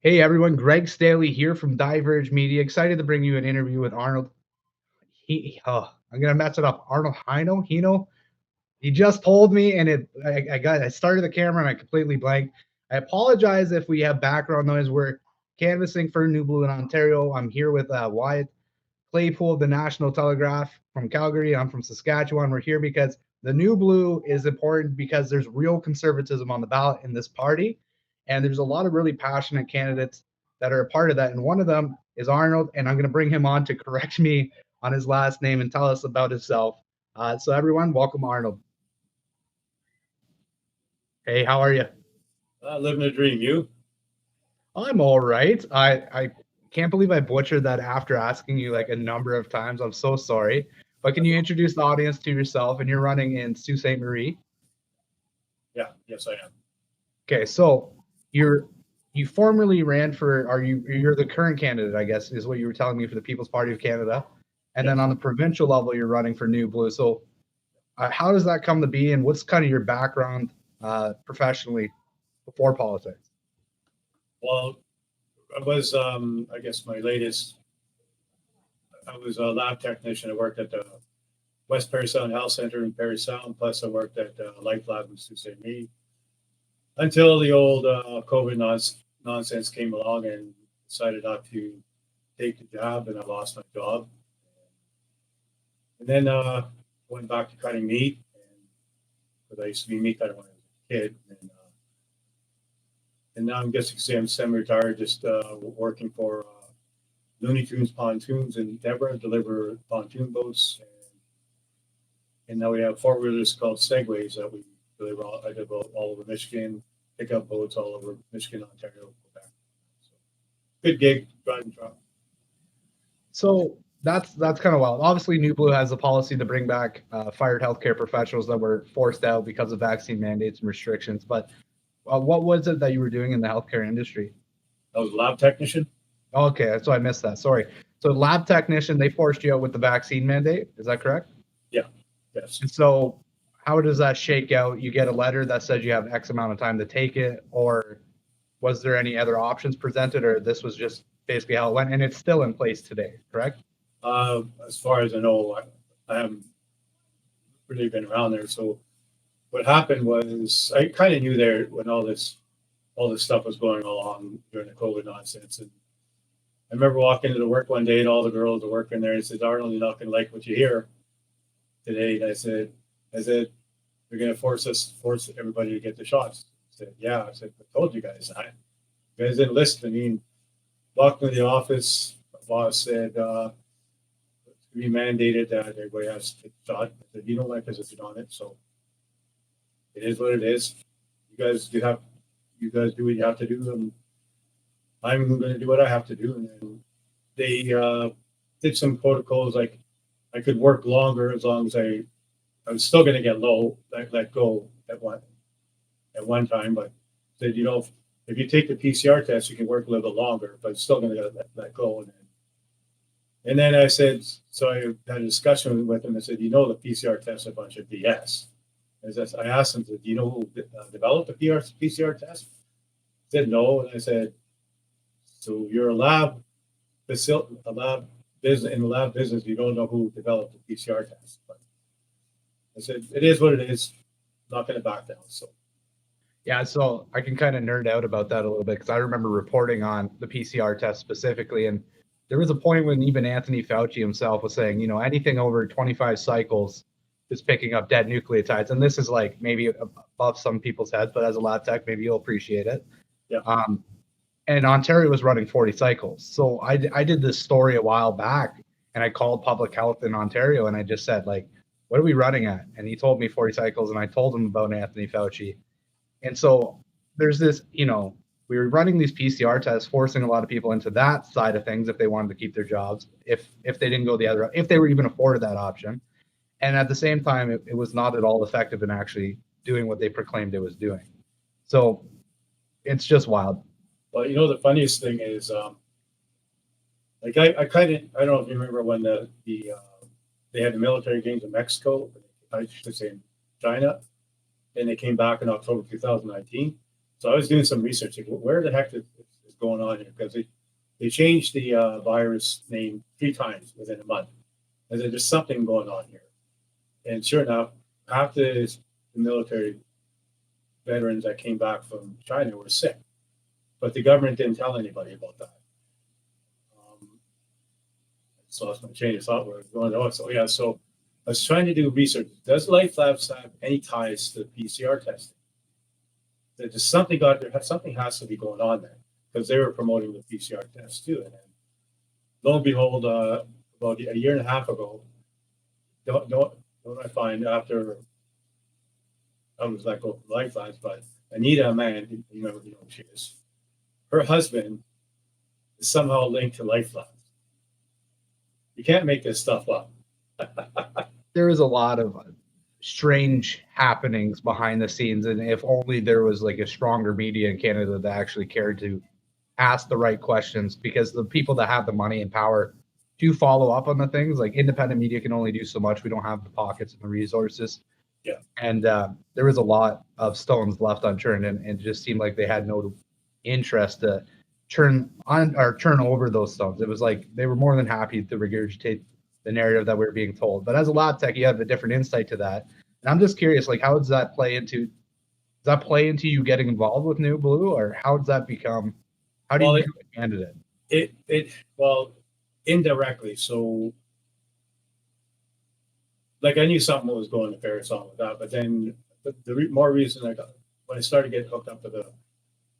Hey everyone, Greg Staley here from Diverge Media. Excited to bring you an interview with Arnold. I'm gonna mess it up. Arnold Heino. He just told me, and I started the camera and I completely blanked. I apologize if we have background noise. We're canvassing for New Blue in Ontario. I'm here with Wyatt Claypool of the National Telegraph from Calgary. I'm from Saskatchewan. We're here because the New Blue is important because there's real conservatism on the ballot in this party. And there's a lot of really passionate candidates that are a part of that. And one of them is Arnold. And I'm going to bring him on to correct me on his last name and tell us about himself. So, everyone, welcome Arnold. Hey, how are you? Living a dream. You? I'm all right. I can't believe I butchered that after asking you like a number of times. I'm so sorry. But can you introduce the audience to yourself? And you're running in Sault Ste Marie. Yeah. Yes, I am. Okay, so you formerly ran for, you're the current candidate, I guess, is what you were telling me, for the People's Party of Canada. And then Yes. on the provincial level, you're running for New Blue. So how does that come to be, and what's kind of your background professionally before politics? Well, I was, I guess my latest, I was a lab technician. I worked at the West Parry Sound Health Center in Parry Sound. Plus, I worked at Life Lab in Sault Ste. Marie until the old COVID nonsense came along and decided not to take the job, and I lost my job. And then went back to cutting meat, because I used to be meat cutter when I was a kid. And now I'm just semi-retired, just working for Looney Tunes Pontoons in Deborah, deliver pontoon boats. And now we have four-wheelers called Segways that we deliver I deliver all over Michigan, pick up boats all over Michigan, Ontario, Quebec. So, good gig, driving truck. So that's kind of wild. Obviously, New Blue has a policy to bring back fired healthcare professionals that were forced out because of vaccine mandates and restrictions. But what was it that you were doing in the healthcare industry? I was a lab technician. Okay, so I missed that. Sorry. So lab technician, they forced you out with the vaccine mandate. Is that correct? Yeah. Yes. And so how does that shake out? You get a letter that says you have X amount of time to take it, or was there any other options presented, or this was just basically how it went, and it's still in place today, correct? As far as I know, I haven't really been around there. So what happened was I kind of knew there when all this stuff was going along during the COVID nonsense. And I remember walking into work one day and all the girls were working there and said, Arnold, you're not going to like what you hear today. And I said, you're going to force everybody to get the shots. I said, yeah. I said, I told you guys that. You guys didn't listen. I mean, walked into the office, my boss said, it's going to be mandated that everybody has to take a shot. I said, you don't like us if you're on it. So it is what it is. You guys do what you have to do, and I'm going to do what I have to do. And then they did some protocols, like I could work longer as long as I was still going to get let go at one time. But said, if you take the PCR test, you can work a little bit longer, but it's still going to get let go. And then I said, so I had a discussion with him. I said, the PCR test is a bunch of BS. I asked him, do you know who developed the PCR test? He said no. And I said, so you're a lab business. In the lab business, you don't know who developed the PCR test. But I said, it is what it is. I'm not going to back down. So. Yeah, so I can kind of nerd out about that a little bit because I remember reporting on the PCR test specifically. And there was a point when even Anthony Fauci himself was saying, anything over 25 cycles is picking up dead nucleotides. And this is like maybe above some people's heads, but as a lab tech, maybe you'll appreciate it. Yeah. And Ontario was running 40 cycles. So I did this story a while back, and I called public health in Ontario, and I just said, like, what are we running at? And he told me 40 cycles, and I told him about Anthony Fauci. And so there's this, we were running these PCR tests, forcing a lot of people into that side of things if they wanted to keep their jobs, if they didn't go the other, if they were even afforded that option. And at the same time, it was not at all effective in actually doing what they proclaimed it was doing. So it's just wild. Well, the funniest thing is, like I don't know if you remember when they had the military games in Mexico, I should say in China, and they came back in October 2019. So I was doing some research. Like, where the heck is is going on here, because they changed the virus name 3 times within a month. And there's something going on here. And sure enough, half the military veterans that came back from China were sick, but the government didn't tell anybody about that. So I lost my chain of thought where I was going. Oh, so yeah, so I was trying to do research. Does Life Labs have any ties to PCR testing? There's something something has to be going on there, because they were promoting the PCR test too. And then, lo and behold, about a year and a half ago, don't I find, after I was let go from Life Labs, but Anita, man, you remember who she is. Her husband is somehow linked to Life Labs. You can't make this stuff up. There is a lot of strange happenings behind the scenes, and if only there was like a stronger media in Canada that actually cared to ask the right questions, because the people that have the money and power do follow up on the things. Like, independent media can only do so much. We don't have the pockets and the resources. Yeah. And there was a lot of stones left unturned, and it just seemed like they had no interest to turn on or turn over those stones. It was like they were more than happy to regurgitate the narrative that we were being told. But as a lab tech, you have a different insight to that. And I'm just curious, like, how does that play into you getting involved with New Blue, or how does that become? How do you become a candidate? Well, indirectly. So, like, I knew something was going nefarious on with that, but then the more reason I got, when I started getting hooked up with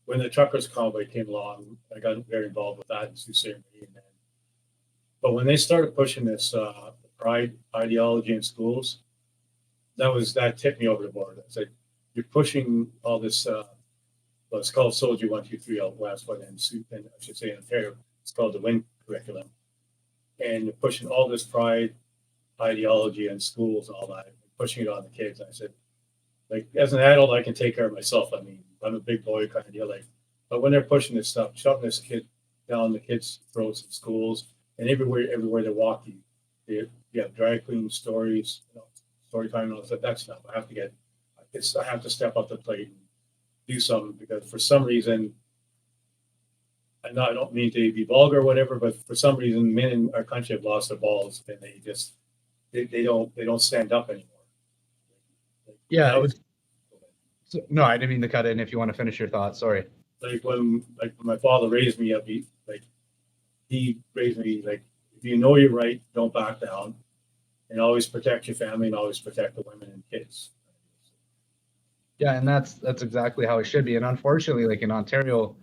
when the truckers convoy came along, I got very involved with that in Sault Ste Marie. But when they started pushing this pride ideology in schools, that tipped me over the board. I said, you're pushing all this, it's called Soldier 1, 2, 3 out west, but I should say in Ontario, it's called the WIN curriculum. And you're pushing all this pride ideology in schools and all that, pushing it on the kids. And I said, like, as an adult, I can take care of myself. I mean, I'm a big boy kind of deal. Like, but when they're pushing this stuff, shoving this kid down the kids' throats in schools, and everywhere they walk, you have drag queen stories, story time, and all that stuff. I have to step up the plate and do something, because for some reason, I don't mean to be vulgar or whatever, but for some reason, men in our country have lost their balls, and they don't stand up anymore. Yeah. No, I didn't mean to cut in. If you want to finish your thought, sorry. Like when my father raised me up, he raised me like, if you know you're right, don't back down, and always protect your family and always protect the women and kids. Yeah, and that's exactly how it should be. And unfortunately, like in Ontario,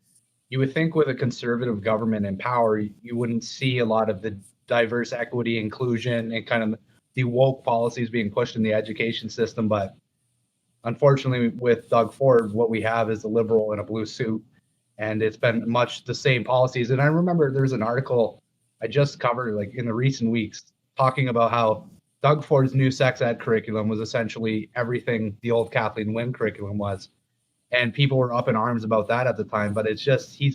you would think with a conservative government in power, you wouldn't see a lot of the diverse equity, inclusion, and kind of the woke policies being pushed in the education system. But unfortunately, with Doug Ford, what we have is a liberal in a blue suit, and it's been much the same policies. And I remember there's an article I just covered like in the recent weeks talking about how Doug Ford's new sex ed curriculum was essentially everything the old Kathleen Wynne curriculum was. And people were up in arms about that at the time. But it's just, he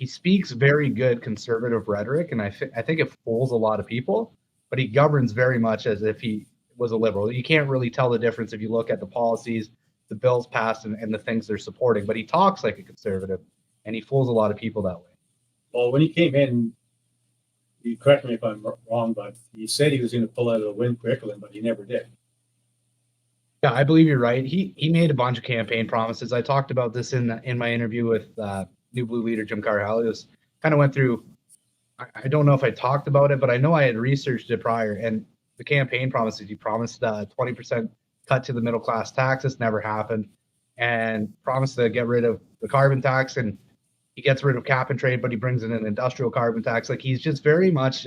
speaks very good conservative rhetoric, and I think it fools a lot of people, but he governs very much as if he was a liberal. You can't really tell the difference if you look at the policies, the bills passed, and the things they're supporting. But he talks like a conservative, and he fools a lot of people that way. Well, when he came in, you correct me if I'm wrong, but he said he was going to pull out of the WIN curriculum, but he never did. Yeah, I believe you're right. He made a bunch of campaign promises. I talked about this in my interview with New Blue leader Jim Carhale. It was kind of went through. I don't know if I talked about it, but I know I had researched it prior. And the campaign promises, he promised 20% cut to the middle class taxes, never happened, and promised to get rid of the carbon tax. And he gets rid of cap and trade, but he brings in an industrial carbon tax. Like, he's just very much.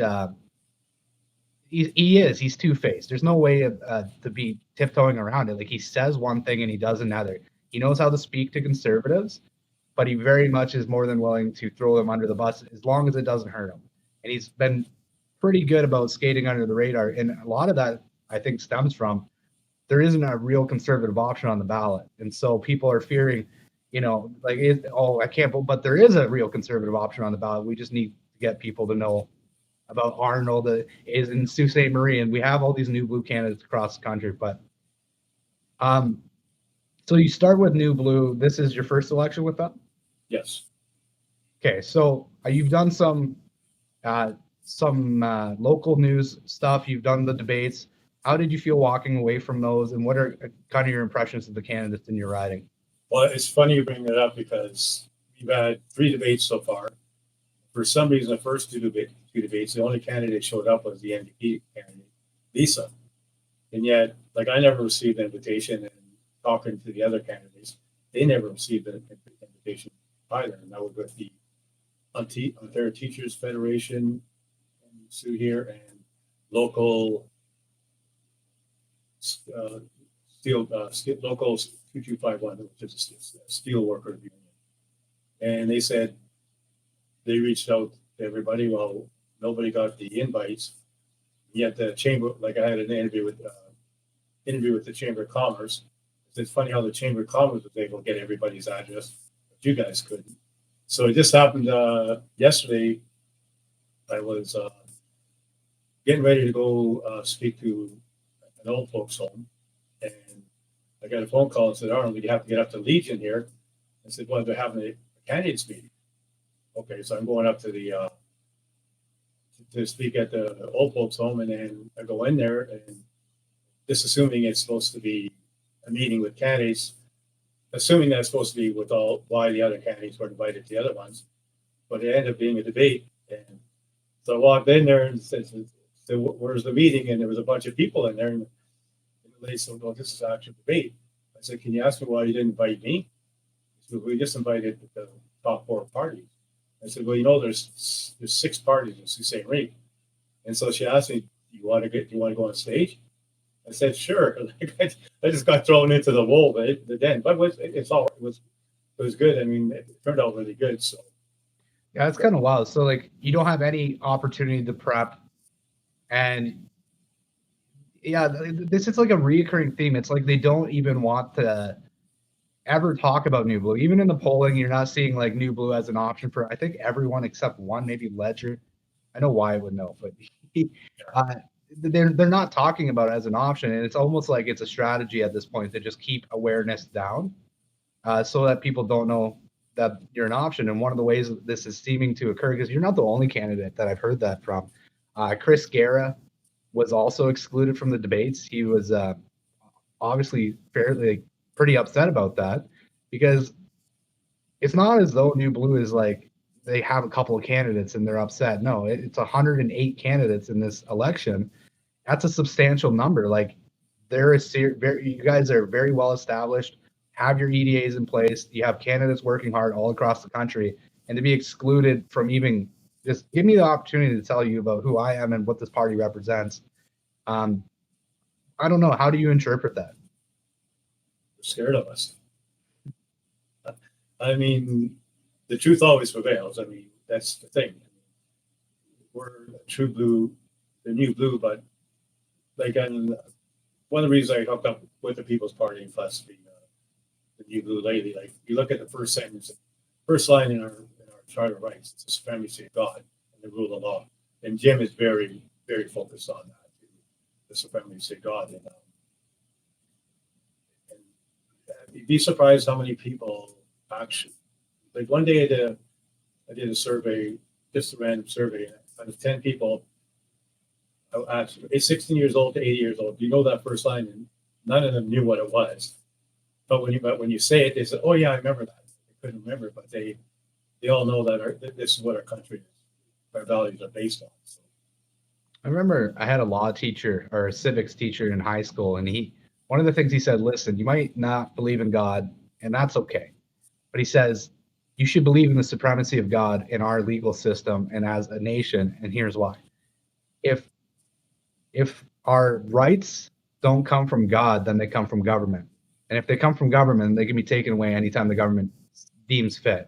He's two-faced. There's no way to be tiptoeing around it. Like, he says one thing and he does another. He knows how to speak to conservatives, but he very much is more than willing to throw them under the bus as long as it doesn't hurt him. And he's been pretty good about skating under the radar. And a lot of that, I think, stems from there isn't a real conservative option on the ballot. And so people are fearing, I can't vote, but there is a real conservative option on the ballot. We just need to get people to know about Arnold is in Sault Ste Marie, and we have all these New Blue candidates across the country. But so you start with New Blue. This is your first election with them? Yes. Okay, so you've done uh, some local news stuff. You've done the debates. How did you feel walking away from those, and what are kind of your impressions of the candidates in your riding? Well, it's funny you bring that up because we've had 3 debates so far. For some reason, the first two debates, the only candidate showed up was the NDP candidate, Lisa. And yet, like, I never received an invitation, and talking to the other candidates, they never received an invitation either. And that was with the Ontario Teachers Federation Sue here and local local 2251, which is a steel worker union. And they said they reached out to everybody. Well, nobody got the invites. Yet the chamber, like I had an interview with the Chamber of Commerce. It's funny how the Chamber of Commerce was able to get everybody's address, but you guys couldn't. So it just happened yesterday. I was getting ready to go speak to an old folks home, and I got a phone call and said, "Arnold, you have to get up to Legion here." I said, "Well, they're having a candidates meeting." Okay, so I'm going up to the to speak at the old folks home, and then I go in there, and just assuming it's supposed to be a meeting with candidates, assuming that's supposed to be with all why the other candidates were invited to the other ones, but it ended up being a debate. And so I walked in there and said, "Where's the meeting?" And there was a bunch of people in there, and the lady said, "Well, this is actually a debate." I said, "Can you ask me why you didn't invite me?" She said, "We just invited the top 4 parties." I said, "Well, there's 6 parties in Sault Ste. Marie." And so she asked me, do you want to go on stage? I said, "Sure." I just got thrown into the den, but it was good. I mean, it turned out really good. So Yeah, it's kind of wild. So like, you don't have any opportunity to prep, and yeah, this is like a reoccurring theme. It's like they don't even want to ever talk about New Blue. Even in the polling, you're not seeing like New Blue as an option for, I think, everyone except one, maybe Ledger. I know why I would know, but uh, they're not talking about it as an option, and it's almost like it's a strategy at this point to just keep awareness down, so that people don't know that you're an option. And one of the ways this is seeming to occur, because you're not the only candidate that I've heard that from. Chris Guerra was also excluded from the debates. He was obviously fairly pretty upset about that, because it's not as though New Blue is like they have a couple of candidates and they're upset. No, it's 108 candidates in this election. That's a substantial number. Like, there is you guys are very well established, have your EDAs in place. You have candidates working hard all across the country, and to be excluded from even just give me the opportunity to tell you about who I am and what this party represents. Um, I don't know. How do you interpret that? they're scared of us. I mean, the truth always prevails. I mean, that's the thing. We're true blue, the new blue, but like, and one of the reasons I hooked up with the People's Party and plus the new blue lately, like, you look at the first sentence, first line in our Charter of Rights, it's the supremacy of God and the rule of law. And Jim is very, very focused on that, the supremacy of God. And you'd be surprised how many people actually, like, one day I did a survey, just a random survey, and out of 10 people, I asked, 16 years old to 80 years old, do you know that first line? And none of them knew what it was. But when you say it, they say, "Oh yeah, I remember that." They couldn't remember it, but they all know that this is what our country is. Our values are based on. So. I remember I had a law teacher or a civics teacher in high school, and one of the things he said, listen, you might not believe in God, and that's okay. But he says, you should believe in the supremacy of God in our legal system and as a nation, and here's why. If our rights don't come from God, then they come from government. And if they come from government, they can be taken away anytime the government deems fit.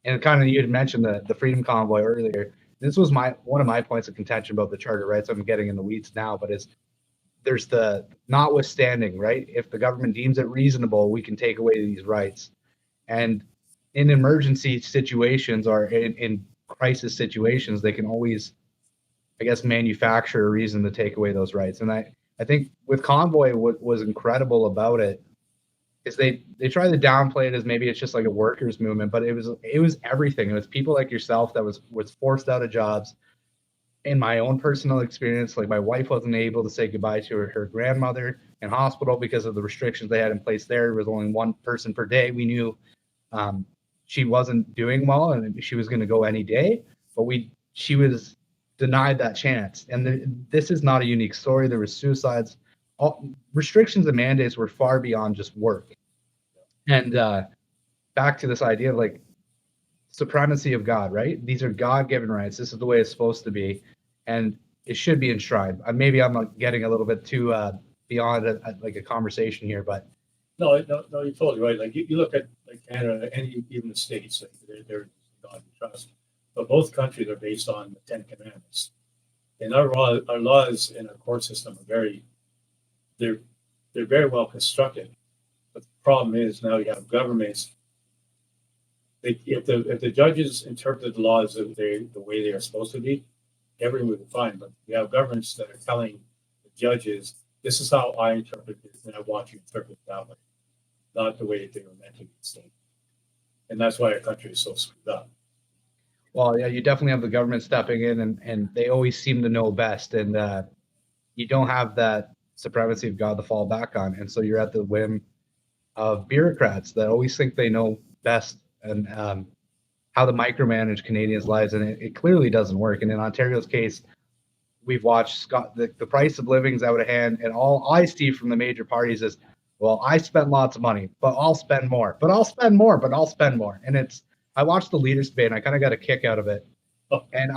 And kind of, you had mentioned the Freedom Convoy earlier. This was one of my points of contention about the Charter Rights. I'm getting in the weeds now, but there's the notwithstanding, right? If the government deems it reasonable, we can take away these rights. And in emergency situations or in crisis situations, they can always, I guess, manufacture a reason to take away those rights. And I think with Convoy, what was incredible about it is they try to downplay it as maybe it's just like a workers movement, but it was everything. It was people like yourself that was forced out of jobs. In my own personal experience, like my wife wasn't able to say goodbye to her grandmother in hospital because of the restrictions they had in place there. There was only one person per day. We knew um, she wasn't doing well and she was going to go any day, but she was denied that chance. And this is not a unique story. There was suicides. All, restrictions and mandates were far beyond just work. And back to this idea of like supremacy of God, right? These are God-given rights. This is the way it's supposed to be, and it should be enshrined. Maybe I'm getting a little bit too beyond like a conversation here, but no, you're totally right. Like you look at like Canada and even the states, like they're God we trust, but both countries are based on the Ten Commandments, and our laws and our court system are they're very well constructed. But the problem is now you have governments. If the judges interpret the laws the way they are supposed to be, everything would be fine. But you have governments that are telling the judges, "This is how I interpret it, and I want you to interpret it that way, not the way they were meant to be." And that's why our country is so screwed up. well, yeah, you definitely have the government stepping in, and they always seem to know best, and you don't have that supremacy of God to fall back on, and so you're at the whim of bureaucrats that always think they know best and how to micromanage Canadians' lives, and it clearly doesn't work. And in Ontario's case, we've watched the price of living is out of hand, and all I see from the major parties is, well, I spent lots of money, but I'll spend more, but I'll spend more, but I'll spend more. And I watched the leaders debate, and I kind of got a kick out of it. And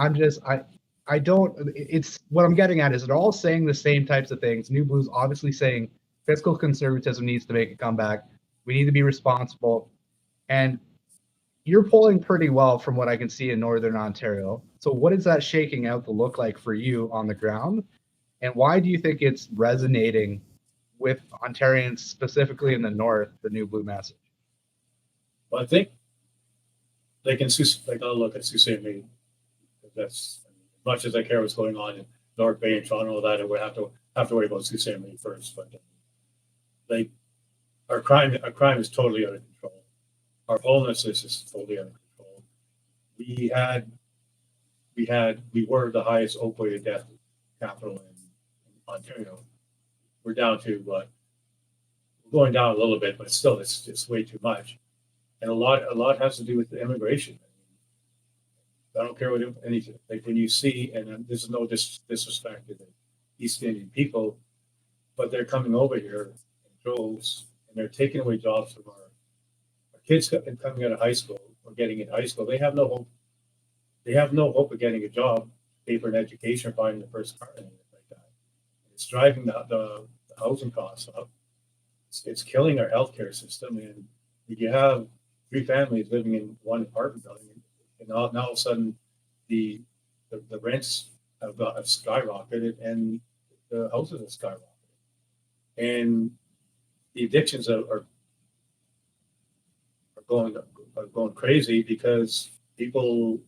I don't. It's what I'm getting at is they're all saying the same types of things. New Blues obviously saying fiscal conservatism needs to make a comeback. We need to be responsible, and you're polling pretty well from what I can see in Northern Ontario. So what is that shaking out to look like for you on the ground? And why do you think it's resonating with Ontarians, specifically in the North, the New Blue message? Well, I think I'll look at Sault Ste. Marie. That's as much as I care what's going on in North Bay and Toronto, that I would have to worry about Sault Ste. Marie first. But like our crime is totally out of control. Our homelessness is totally out of control. We were the highest opioid death capital in Ontario. We're down to we're going down a little bit, but still it's way too much. And a lot has to do with the immigration. I don't care what anything. Like when you see, and this is no disrespect to the East Indian people, but they're coming over here in droves, and they're taking away jobs from our kids coming out of high school or getting into high school. They have no hope. They have no hope of getting a job, pay for an education, or buying the first car, and anything like that. It's driving the housing costs up. It's killing our healthcare system. And you have 3 families living in one apartment building, and now all of a sudden the rents have skyrocketed and the houses have skyrocketed, and the addictions are going crazy because people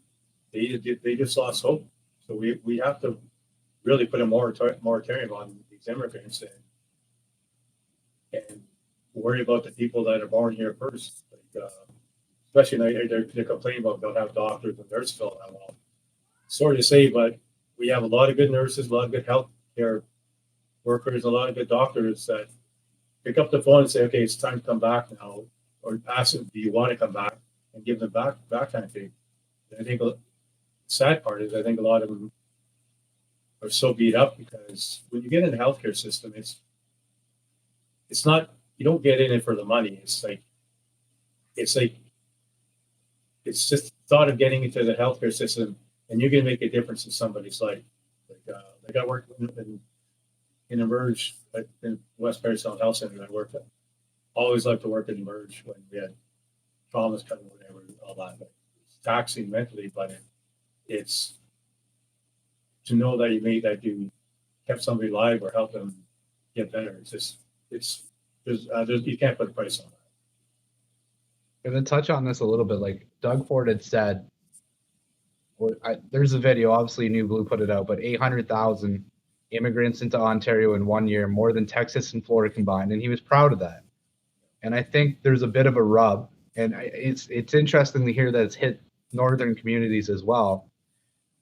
they just lost hope. So we have to really put a moratorium on these immigrants and worry about the people that are born here first. Like, especially they're complaining about don't have doctors and nurses filling that well. Sorry to say, but we have a lot of good nurses, a lot of good healthcare workers, a lot of good doctors that pick up the phone and say, okay, it's time to come back now, or ask them, do you want to come back, and give them back kind of thing. And I think the sad part is I think a lot of them are so beat up because when you get in the healthcare system, it's not, you don't get in it for the money. It's just thought of getting into the healthcare system, and you can make a difference in somebody's life. Like I worked in Diverge in West Paris Health Center. I worked at. Always loved to work in Diverge when we had traumas coming, whatever, all that. But it's taxing mentally, but it's to know that you kept somebody alive or helped them get better. You can't put a price on that. And then touch on this a little bit. Like Doug Ford had said, there's a video, obviously New Blue put it out, but 800,000 immigrants into Ontario in 1 year, more than Texas and Florida combined. And he was proud of that. And I think there's a bit of a rub, and it's interesting to hear that it's hit northern communities as well,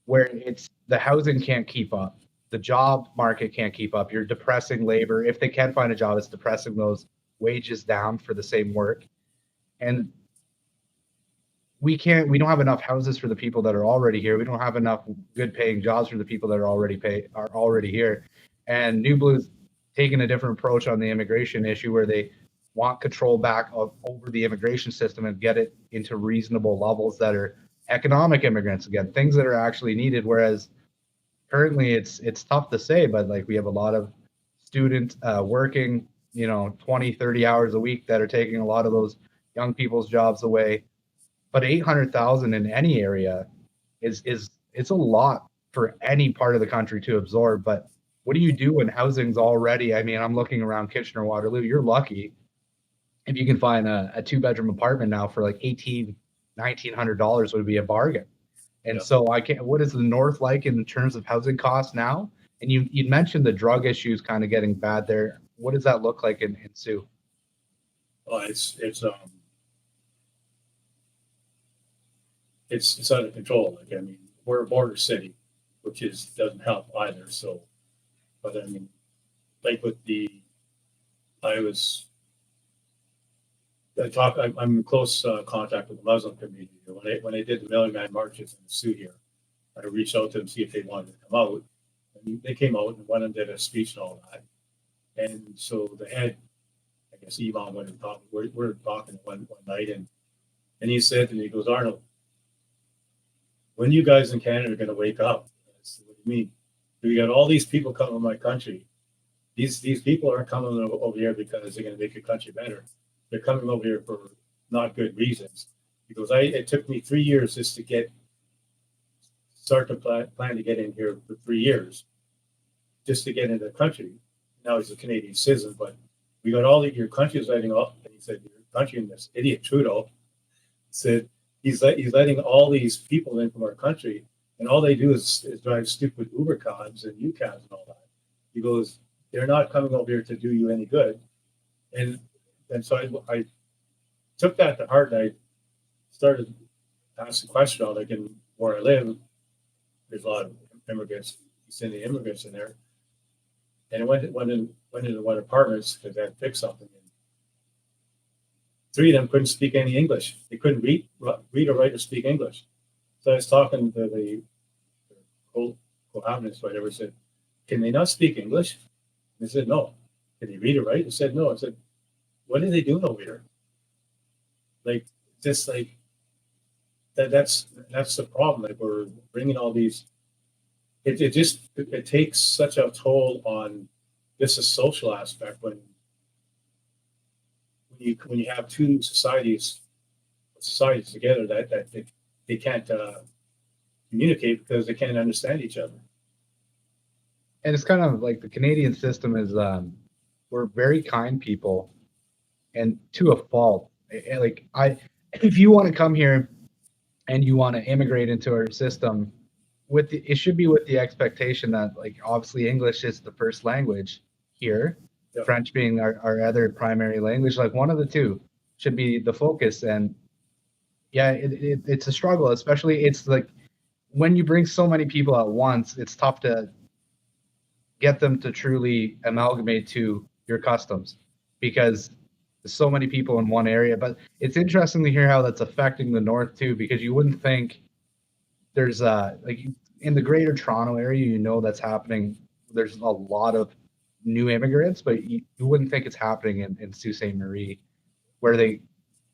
where it's the housing can't keep up, the job market can't keep up. You're depressing labor. If they can find a job, it's depressing those wages down for the same work. And we don't have enough houses for the people that are already here. We don't have enough good paying jobs for the people that are already here. And New Blue's taking a different approach on the immigration issue, where they want control back over the immigration system and get it into reasonable levels that are economic immigrants, again, things that are actually needed. Whereas currently it's tough to say, but like we have a lot of students working, 20, 30 hours a week that are taking a lot of those young people's jobs away. But 800,000 in any area is it's a lot for any part of the country to absorb. But what do you do when housing's already? I mean, I'm looking around Kitchener, Waterloo. You're lucky if you can find a 2-bedroom apartment now for like $1,900 would be a bargain. And so I can't. What is the North like in terms of housing costs now? And you mentioned the drug issues kind of getting bad there. What does that look like in Sioux? Well, it's out of control. Like, I mean, we're a border city, which doesn't help either. So, but I mean, like with I'm in close contact with the Muslim community. When I did the Million Man marches in Sioux here, I reached out to them to see if they wanted to come out. And they came out and one of them did a speech and all that. And so the head, I guess Ivan went and talked. We're talking one night, and he said to me, he goes, Arnold, when you guys in Canada are going to wake up? I said, what do you mean? We got all these people coming to my country. These people aren't coming over here because they're going to make your country better. They're coming over here for not good reasons. He goes, it took me 3 years just to start to plan to get in here for 3 years, just to get into the country. Now he's a Canadian citizen, but we got all your country is letting up. And he said, your country, and this idiot Trudeau said he's letting all these people in from our country, and all they do is drive stupid Uber cabs and UCabs and all that. He goes, they're not coming over here to do you any good. And so I took that to heart, and I started to ask the question, like in where I live, there's a lot of immigrants, East Indian immigrants in there. And I went into one apartments because I had to fix something. And 3 of them couldn't speak any English. They couldn't read or write or speak English. So I was talking to the cohabitants, whatever, said, can they not speak English? And they said, no. Can they read or write? I said, no. I said, what are they doing over here? Like, just like, that's the problem. Like, we're bringing all these, it takes such a toll on just a social aspect when you have two societies together that they can't communicate because they can't understand each other. And it's kind of like the Canadian system is we're very kind people, and to a fault. Like if you want to come here and you want to immigrate into our system, it should be with the expectation that, like, obviously English is the first language here, Yep. French being our other primary language. Like, one of the two should be the focus. And yeah, it's a struggle, especially it's like when you bring so many people at once, it's tough to get them to truly amalgamate to your customs because there's so many people in one area. But it's interesting to hear how that's affecting the North too, because you wouldn't think there's like in the greater Toronto area, that's happening. There's a lot of new immigrants, but you wouldn't think it's happening in Sault Ste. Marie, where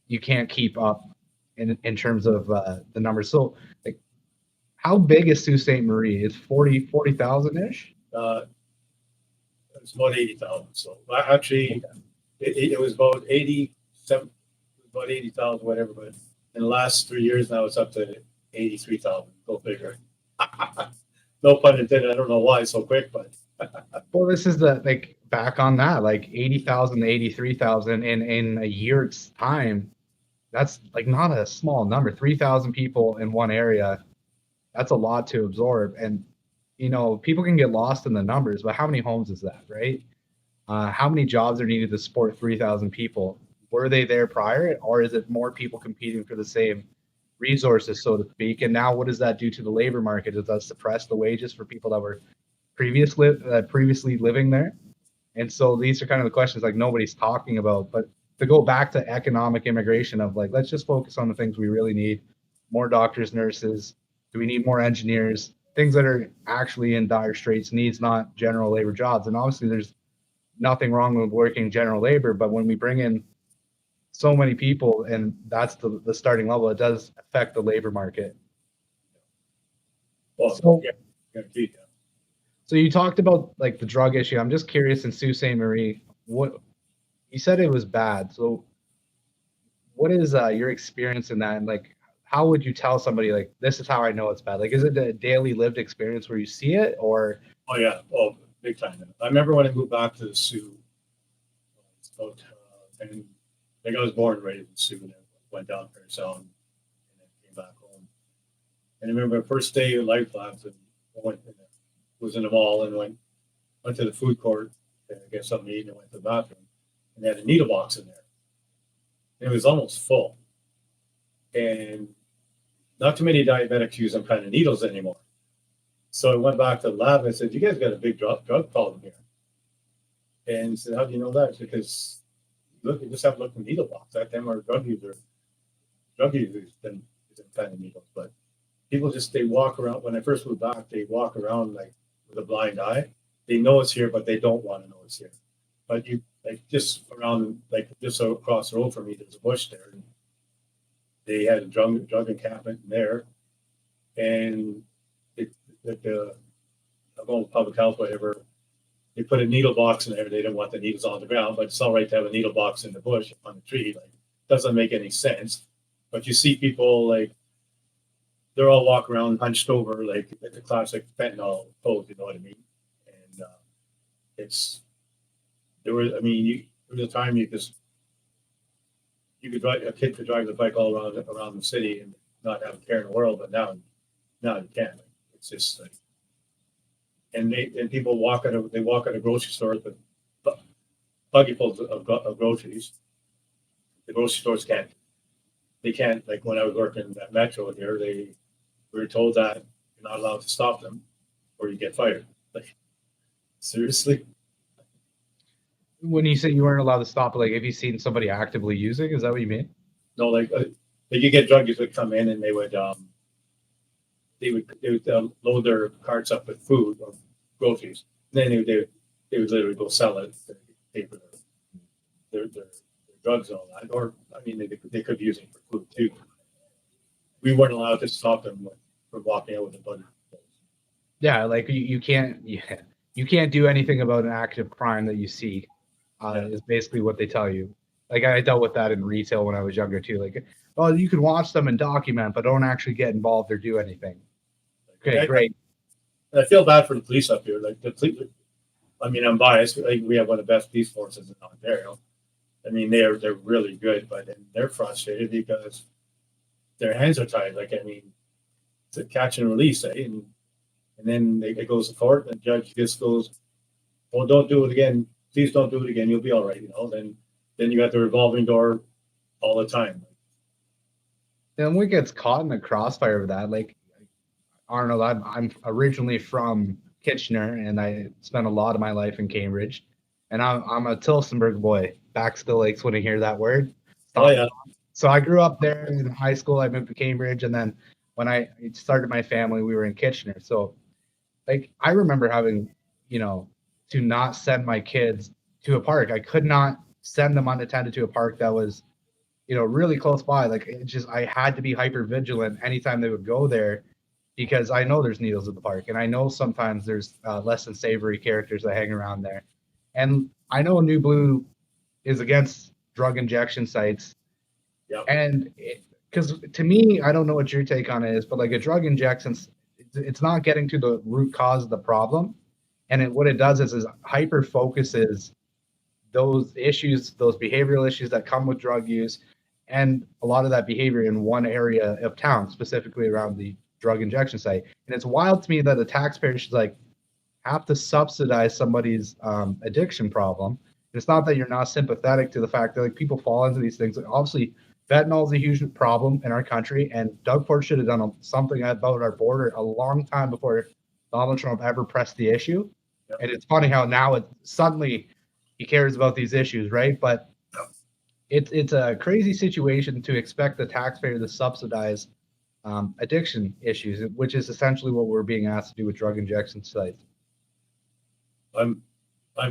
you can't keep up in terms of the numbers. So, like, how big is Sault Ste. Marie? It's 40,000 ish. It's about 80,000. So actually, it was about 87, about 80,000, whatever. But in the last 3 years now, it's up to 83,000. Go figure. No pun intended. I don't know why so quick, but. Well, this is back on that, like 80,000 to 83,000 in a year's time. That's like not a small number. 3,000 people in one area. That's a lot to absorb. And, people can get lost in the numbers, but how many homes is that, right? How many jobs are needed to support 3,000 people? were they there prior, or is it more people competing for the same resources, so to speak? And now, what does that do to the labor market? Does that suppress the wages for people that were previously living there? And so these are kind of the questions like nobody's talking about. But to go back to economic immigration of like, let's just focus on the things we really need: more doctors, nurses. Do we need more engineers? Things that are actually in dire straits needs, not general labor jobs. And obviously, there's nothing wrong with working general labor, but when we bring in so many people and that's the starting level, it does affect the labor market. Well, So, yeah. so you talked about like the drug issue. I'm just curious in Sault Ste. Marie, what you said it was bad. So what is your experience in that? And like, how would you tell somebody like this is how I know it's bad? Like, is it a daily lived experience where you see it, or? Oh yeah, oh big time. I remember when I moved back to the Sioux. It's about and I think I was born and raised in Sioux, and went down Fair Sound, and then came back home. And I remember the first day of Life Labs, and I was in the mall and went to the food court to get something to eat, and went to the bathroom, and they had a needle box in there. And it was almost full, and not too many diabetics use them kind of needles anymore. So I went back to the lab and I said, "You guys got a big drug problem here." And he said, "How do you know that?" It's because look, you just have to look at the needle box. That them are drug users than kind of needles. But people they walk around. When I first moved back, they walk around like with a blind eye. They know it's here, but they don't want to know it's here. But you like just around like just across the road from me, there's a bush there. And they had a drug encampment there, and I'm going with public health, whatever. They put a needle box in there. They didn't want the needles on the ground, but it's all right to have a needle box in the bush on the tree. Like, doesn't make any sense. But you see people like they're all walking around hunched over, like the classic fentanyl pose. You know what I mean? And there was a time you could drive a kid could drive the bike all around the city and not have a care in the world, but now you can't. It's just like. And people walk out of grocery stores with buggyfuls of groceries. The grocery stores can't. They can't. Like when I was working at Metro here, we were told that you're not allowed to stop them, or you get fired. Like seriously. When you say you weren't allowed to stop, like have you seen somebody actively using? Is that what you mean? No, like you get drug users would come in and they would load their carts up with food or groceries. And then they would literally go sell it to pay for their drugs and all that. Or they could be using it for food too. We weren't allowed to stop them from walking out with a buggy. Yeah, like you can't do anything about an active crime that you see. Is basically what they tell you. Like I dealt with that in retail when I was younger too. Like, oh, you can watch them and document, but don't actually get involved or do anything. Okay, great. I feel bad for the police up here. Like the police, I'm biased. Like we have one of the best police forces in Ontario. They're really good, but they're frustrated because their hands are tied. Like it's a catch and release, and then it goes to court, and the judge just goes, "Well, don't do it again. Please don't do it again. You'll be all right." Then you got the revolving door all the time. And what gets caught in the crossfire of that, like Arnold, I'm originally from Kitchener, and I spent a lot of my life in Cambridge, and I'm a Tillsonburg boy. Back still aches when I hear that word. Oh yeah. So I grew up there in high school. I moved to Cambridge, and then when I started my family, we were in Kitchener. So, like, I remember having, to not send my kids to a park. I could not send them unattended to a park that was, really close by. Like, I had to be hyper vigilant anytime they would go there, because I know there's needles in the park, and I know sometimes there's less than savory characters that hang around there. And I know New Blue is against drug injection sites. Yep. And because to me, I don't know what your take on it is, but like a drug injection, it's not getting to the root cause of the problem. And what it does is hyper focuses those issues, those behavioral issues that come with drug use, and a lot of that behavior in one area of town, specifically around the drug injection site. And it's wild to me that the taxpayer should have to subsidize somebody's addiction problem It's not that you're not sympathetic to the fact that like people fall into these things. Like, obviously, fentanyl is a huge problem in our country, and Doug Ford should have done something about our border a long time before Donald Trump ever pressed the issue. Yep. And it's funny how now it suddenly he cares about these issues, right? But it's a crazy situation to expect the taxpayer to subsidize addiction issues, which is essentially what we're being asked to do with drug injection sites. I'm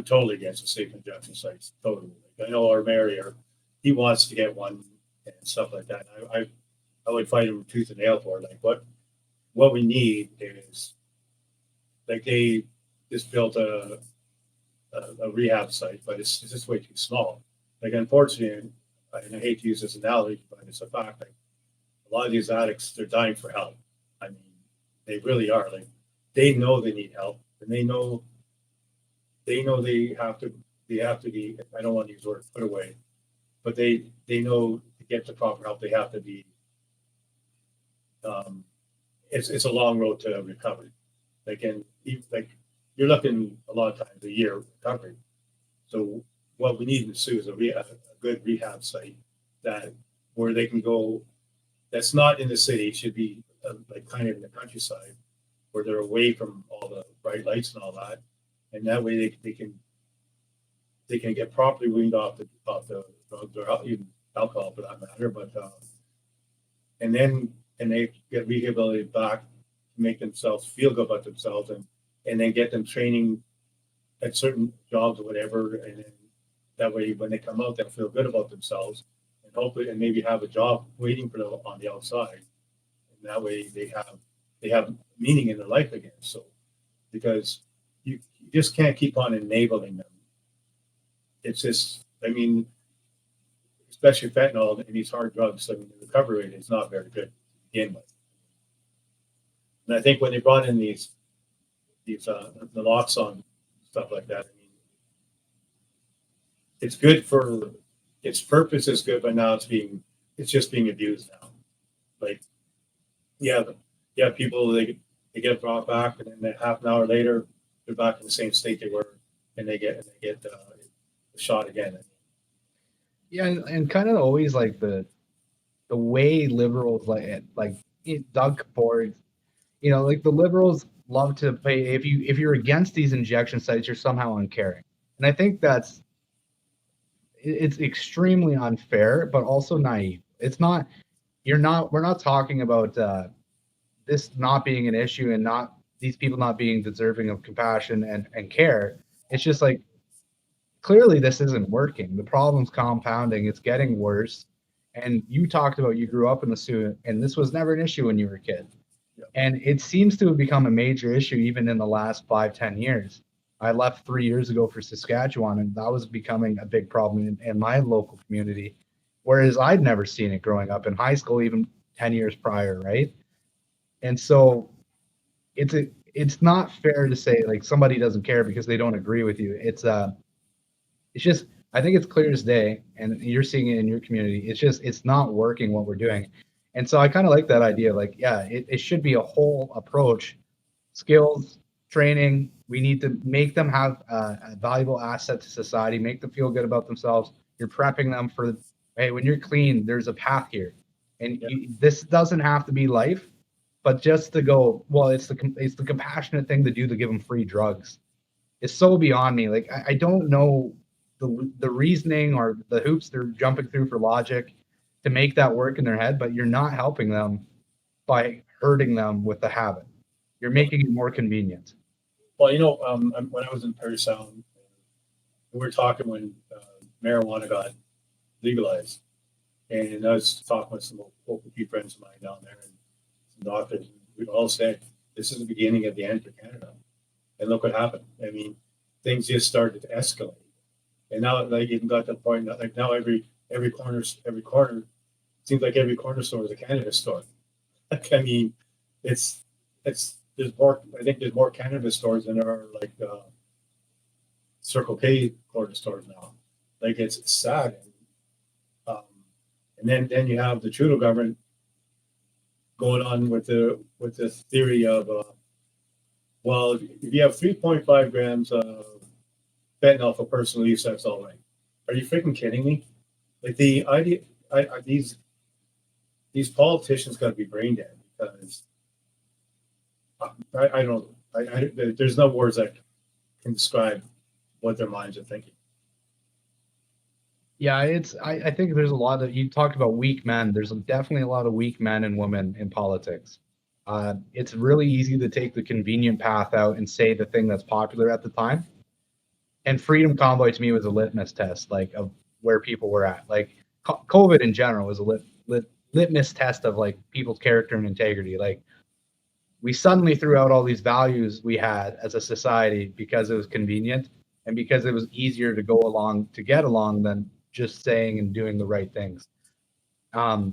totally against the safe injection sites. Totally. Like, I know our mayor here, he wants to get one and stuff like that. I would fight him tooth and nail for it. Like what we need is like they just built a rehab site, but it's just way too small. Like unfortunately, and I hate to use this analogy, but it's a fact. Like a lot of these addicts, they're dying for help. I mean, they really are. Like they know they need help, and they know they have to be. I don't want to use the word put away, but they know to get the proper help, they have to be. It's a long road to recovery. Like you're looking a lot of times a year recovery. So what we need in Sioux is a good rehab site that where they can go. That's not in the city. Should be like kind of in the countryside, where they're away from all the bright lights and all that, and that way they can get properly weaned off the drugs or even alcohol for that matter. But and they get rehabilitated back to make themselves feel good about themselves and then get them training at certain jobs or whatever, and then that way when they come out they'll feel good about themselves and hopefully and maybe have a job waiting for them on the outside, and that way they have meaning in their life again. So because you just can't keep on enabling them. It's just, I mean, especially fentanyl and these hard drugs, I mean, the recovery rate is not very good to begin with. And I think when they brought in these naloxone stuff like that, I mean, it's good for its purpose is good, but now it's just being abused now. Like, yeah, people they get brought back, and then half an hour later they're back in the same state they were, and they get shot again. Yeah, and kind of always like the way liberals like Doug Ford, like the liberals love to play. If you're against these injection sites, you're somehow uncaring, and I think it's extremely unfair, but also naive. It's not. We're not talking about this not being an issue and not these people not being deserving of compassion and care. It's just like clearly this isn't working. The problem's compounding. It's getting worse. And you talked about you grew up in the Sioux, and this was never an issue when you were a kid. Yeah. And it seems to have become a major issue even in the last 5-10 years. I left 3 years ago for Saskatchewan, and that was becoming a big problem in my local community, whereas I'd never seen it growing up in high school, even 10 years prior, right? And so it's not fair to say like somebody doesn't care because they don't agree with you. It's just I think it's clear as day, and you're seeing it in your community. It's not working what we're doing. And so I kind of like that idea. Like, yeah, it should be a whole approach, skills, training. We need to make them have a valuable asset to society, make them feel good about themselves. You're prepping them for, hey, when you're clean, there's a path here. And this doesn't have to be life, but just to go, well, it's the compassionate thing to do to give them free drugs. It's so beyond me. Like, I don't know the reasoning or the hoops they're jumping through for logic to make that work in their head, but you're not helping them by hurting them with the habit. You're making it more convenient. Well, when I was in Parry Sound, we were talking when marijuana got legalized, and I was talking with some local friends of mine down there and some doctors. And we all said this is the beginning of the end for Canada, and look what happened. I mean, things just started to escalate, and now like even got to the point that like now every corner seems like every corner store is a cannabis store. Like, I mean, there's more. I think there's more cannabis stores than there are like Circle K corner stores now. Like it's sad, and then you have the Trudeau government going on with the theory of well, if you have 3.5 grams of fentanyl for personal use, that's all right. Are you freaking kidding me? Like the idea, these politicians got to be brain dead because I don't. There's no words that can describe what their minds are thinking. Yeah, I think there's a lot of, you talked about weak men. There's definitely a lot of weak men and women in politics. It's really easy to take the convenient path out and say the thing that's popular at the time. And Freedom Convoy to me was a litmus test, like of where people were at. Like COVID in general was a litmus test of like people's character and integrity. Like we suddenly threw out all these values we had as a society because it was convenient and because it was easier to go along to get along than just saying and doing the right things. That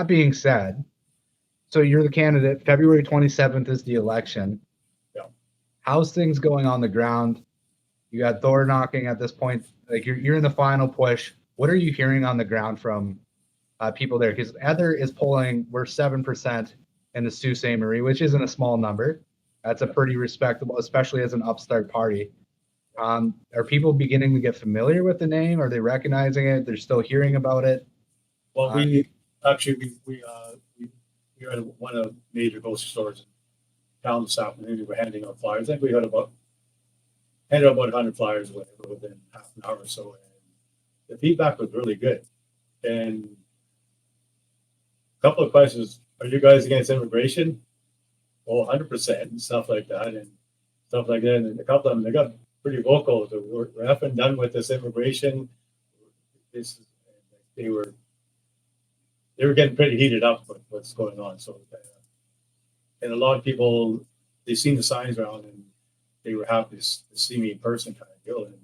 being said, so you're the candidate. February 27th is the election. Yeah. How's things going on the ground? You got door knocking at this point. Like you're in the final push. What are you hearing on the ground from people there? Because Ether is polling, we're 7% in the Sault Ste. Marie, which isn't a small number. That's a pretty respectable, especially as an upstart party. Are people beginning to get familiar with the name? Are they recognizing it? They're still hearing about it? Well, we were at one of the major grocery stores in town this afternoon. We were handing out flyers. I think we handed out about 100 flyers within half an hour or so. And the feedback was really good. And a couple of questions: are you guys against immigration? Well, 100% and stuff like that, and stuff like that. And a couple of them, they got pretty vocal. We're effing done with this immigration. They were getting pretty heated up with what's going on. So, and a lot of people, they seen the signs around and they were happy to see me in person, kind of deal. And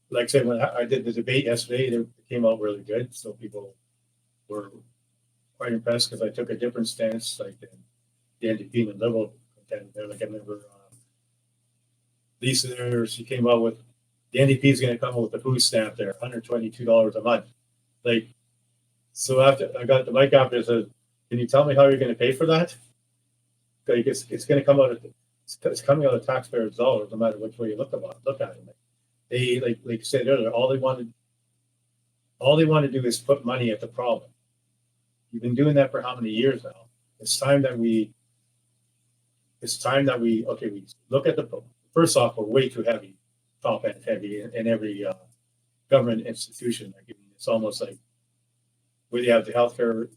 like I said, when I did the debate yesterday, it came out really good. So people were quite impressed because I took a different stance, like the NDP and the Liberal contender. Like I remember Lisa there, she came out with the NDP is going to come out with a food stamp there, $122 a month. Like, so after I got the mic after, I said, "Can you tell me how you're going to pay for that? Like it's going to come out of it's coming out of taxpayers' dollars, no matter which way you look at it." They like you said earlier, all they want to do is put money at the problem. You've been doing that for how many years now? It's time that we we look at the first off, we're way too heavy, top end heavy in every government institution. Like it's almost like where you have the healthcare,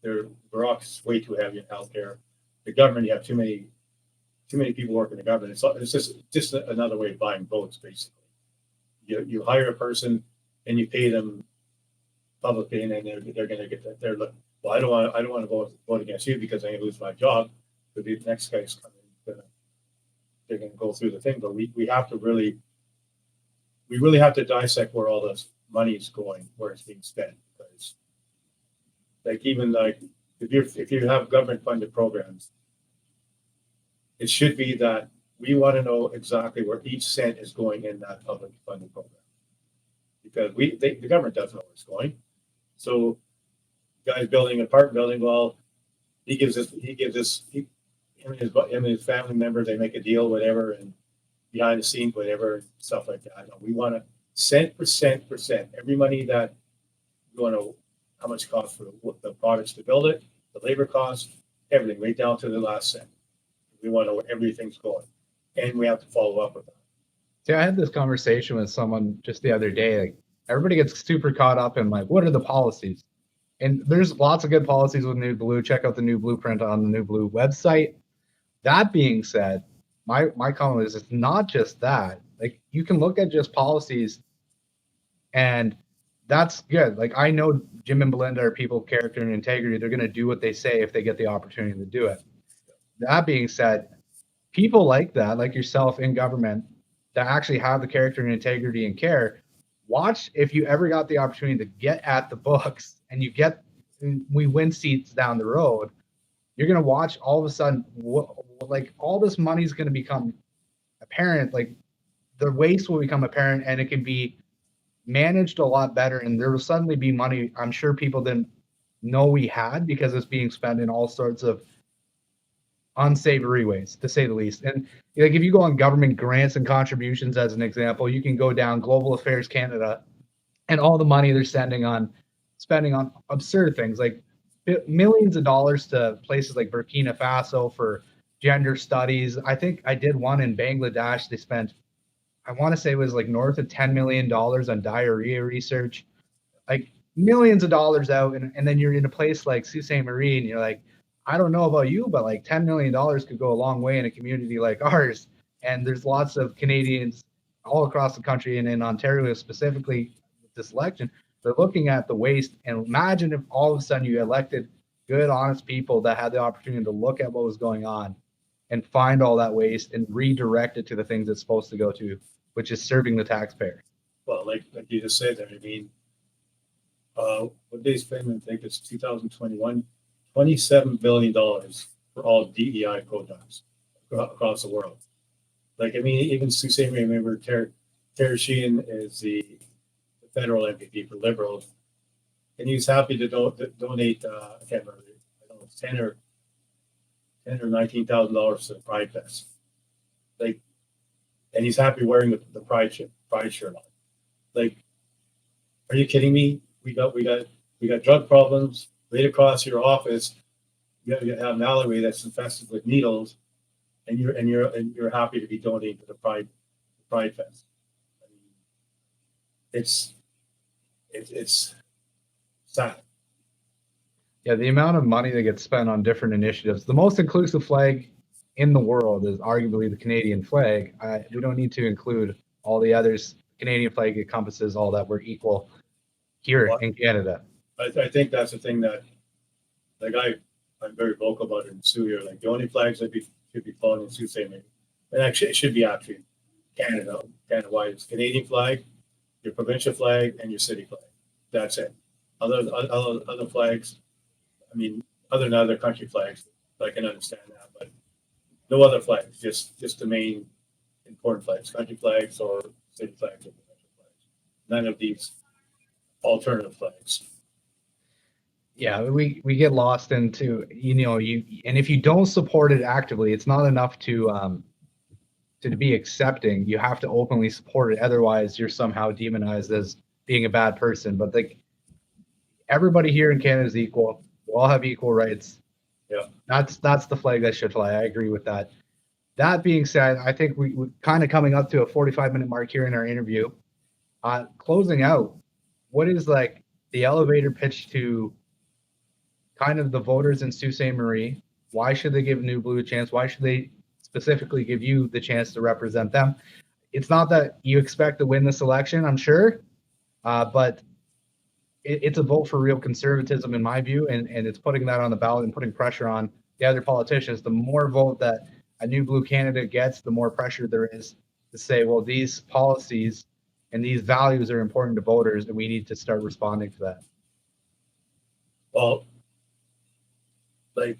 their bureaucracy way too heavy in healthcare. The government, you have too many people working in the government. It's just another way of buying votes, basically. You hire a person and you pay them publicly, and then they're going to get that. They're like, well, I don't want to vote against you because I'm going to lose my job. But the next guy's coming, they're going to go through the thing. But we really have to dissect where all this money is going, where it's being spent. Because like even like if you have government funded programs, it should be that we want to know exactly where each cent is going in that public funded program, because the government doesn't know where it's going. So, guys building an apartment building, well, him and his family member, they make a deal, whatever, and behind the scenes, whatever, stuff like that. No, we want to cent per cent. Every money that you want to know how much it costs for the products to build it, the labor costs, everything, right down to the last cent. We want to know where everything's going, and we have to follow up with that. See, I had this conversation with someone just the other day. Like everybody gets super caught up in like, what are the policies? And there's lots of good policies with New Blue. Check out the New Blueprint on the New Blue website. That being said, my comment is it's not just that. Like you can look at just policies, and that's good. Like I know Jim and Belinda are people of character and integrity. They're going to do what they say if they get the opportunity to do it. That being said, people like that, like yourself in government, that actually have the character and integrity and care, watch if you ever got the opportunity to get at the books and we win seats down the road, you're going to watch all of a sudden, like all this money is going to become apparent. Like the waste will become apparent, and it can be managed a lot better. And there will suddenly be money I'm sure people didn't know we had, because it's being spent in all sorts of unsavory ways, to say the least. And like if you go on government grants and contributions as an example, you can go down Global Affairs Canada and all the money they're spending on absurd things like millions of dollars to places like Burkina Faso for gender studies. I think I did one in Bangladesh. They spent, I want to say it was like north of $10 million on diarrhea research, like millions of dollars out. And then you're in a place like Sault Ste. Marie and you're like, I don't know about you, but like $10 million could go a long way in a community like ours. And there's lots of Canadians all across the country and in Ontario specifically with this election. They're looking at the waste. And imagine if all of a sudden you elected good, honest people that had the opportunity to look at what was going on and find all that waste and redirect it to the things it's supposed to go to, which is serving the taxpayer. Well, like you just said there, I mean, what they spend, I think it's 2021, $27 billion for all DEI programs across the world. Like, I mean, even Sault Ste. Marie, remember, Terry Sheehan is the federal MVP for Liberals, and he's happy to donate, I can't remember, I don't know, $10 or $19,000 to the Pride Fest. Like, and he's happy wearing the Pride shirt on. Like, are you kidding me? We got drug problems right across your office. You have an alleyway that's infested with needles, and you're happy to be donating to the Pride Fest. I mean, it's sad. Yeah, the amount of money that gets spent on different initiatives. The most inclusive flag in the world is arguably the Canadian flag. We don't need to include all the others. Canadian flag encompasses all that. We're equal here in Canada. I think that's the thing that, like, I'm very vocal about it in Sioux here. Like, the only flags that should be flown in Sault Ste. Marie, and actually it should be actually Canada-wide, is Canadian flag, your provincial flag, and your city flag. That's it. Other flags, I mean, other than other country flags, I can understand that, but no other flags, just the main important flags, country flags or city flags or provincial flags. None of these alternative flags. Yeah, we get lost into and if you don't support it actively, it's not enough to be accepting. You have to openly support it. Otherwise, you're somehow demonized as being a bad person. But like everybody here in Canada is equal. We all have equal rights. Yeah, that's the flag that should fly. I agree with that. That being said, I think we're kind of coming up to a 45-minute mark here in our interview. Closing out, what is like the elevator pitch to kind of the voters in Sault Ste. Marie? Why should they give New Blue a chance? Why should they specifically give you the chance to represent them? It's not that you expect to win this election, I'm sure, but it's a vote for real conservatism in my view, and it's putting that on the ballot and putting pressure on the other politicians. The more vote that a New Blue candidate gets, the more pressure there is to say, well, these policies and these values are important to voters, and we need to start responding to that. Well, like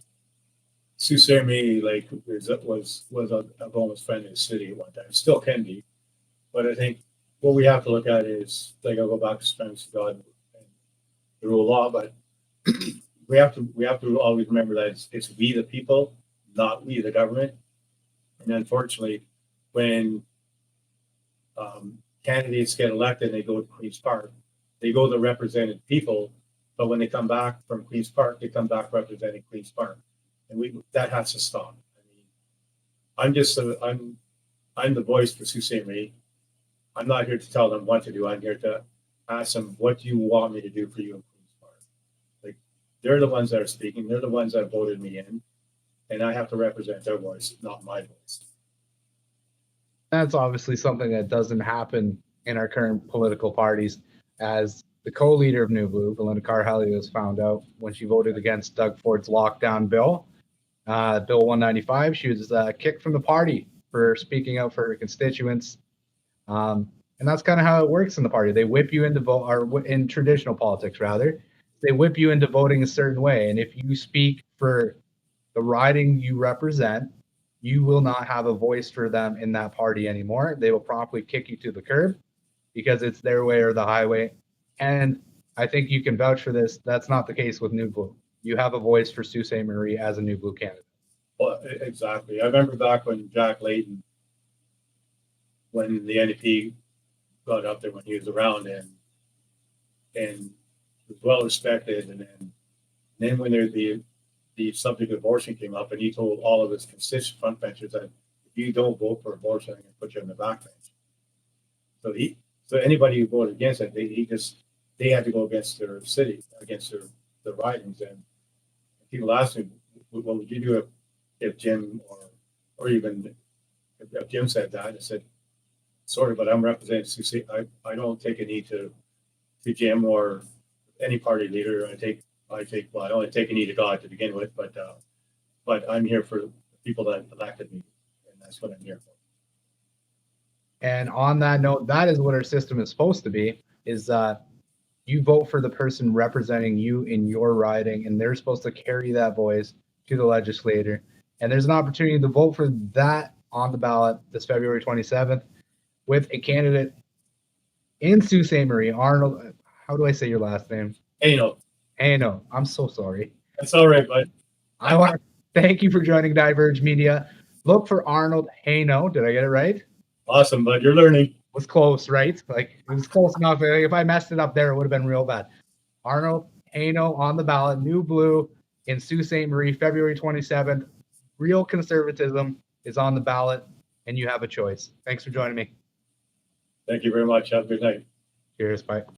Sault Ste. Marie, like was a almost friendly city at one time. It still can be, but I think what we have to look at is, like, I'll go back to Spanish God and the rule of law, but we have to always remember that it's we the people, not we the government. And unfortunately, when candidates get elected and they go to Queen's Park, they go the represented people, but when they come back from Queen's Park, they come back representing Queen's Park, and that has to stop. I mean, I'm the voice for Sault Ste. Marie. I'm not here to tell them what to do. I'm here to ask them, what do you want me to do for you in Queen's Park? Like, they're the ones that are speaking. They're the ones that voted me in, and I have to represent their voice, not my voice. That's obviously something that doesn't happen in our current political parties. As the co-leader of New Blue, Belinda Carr-Helly, was found out when she voted against Doug Ford's lockdown bill, Bill 195. She was kicked from the party for speaking out for her constituents. And that's kind of how it works in the party. They whip you into vote, or in traditional politics, rather. They whip you into voting a certain way. And if you speak for the riding you represent, you will not have a voice for them in that party anymore. They will promptly kick you to the curb because it's their way or the highway. And I think you can vouch for this. That's not the case with New Blue. You have a voice for Sault Ste. Marie as a New Blue candidate. Well, exactly. I remember back when Jack Layton, when the NDP got up there when he was around, and was well respected, and then when there the subject of abortion came up, and he told all of his constituent front benchers that if you don't vote for abortion, I'm going to put you on the back bench. So anybody who voted against it, they had to go against their city, against their ridings, and people asked me, what would you do if Jim or even if Jim said that? I said, sorry, but I'm representing Sault. I don't take a knee to Jim or any party leader. Well, I only take a knee to God to begin with, but I'm here for the people that elected me, and that's what I'm here for. And on that note, that is what our system is supposed to be, is you vote for the person representing you in your riding, and they're supposed to carry that voice to the legislator. And there's an opportunity to vote for that on the ballot this February 27th with a candidate in Sault Ste. Marie, Arnold. How do I say your last name? Heino. Heino. I'm so sorry. That's all right, bud. I want to thank you for joining Diverge Media. Look for Arnold Heino. Did I get it right? Awesome, bud. You're learning. Was close, right? Like, it was close enough. If I messed it up there, it would have been real bad. Arnold Heino on the ballot, New Blue in Sault Ste. Marie, February 27th. Real Conservatism is on the ballot, and you have a choice. Thanks for joining me. Thank you very much. Have a good night. Cheers. Bye.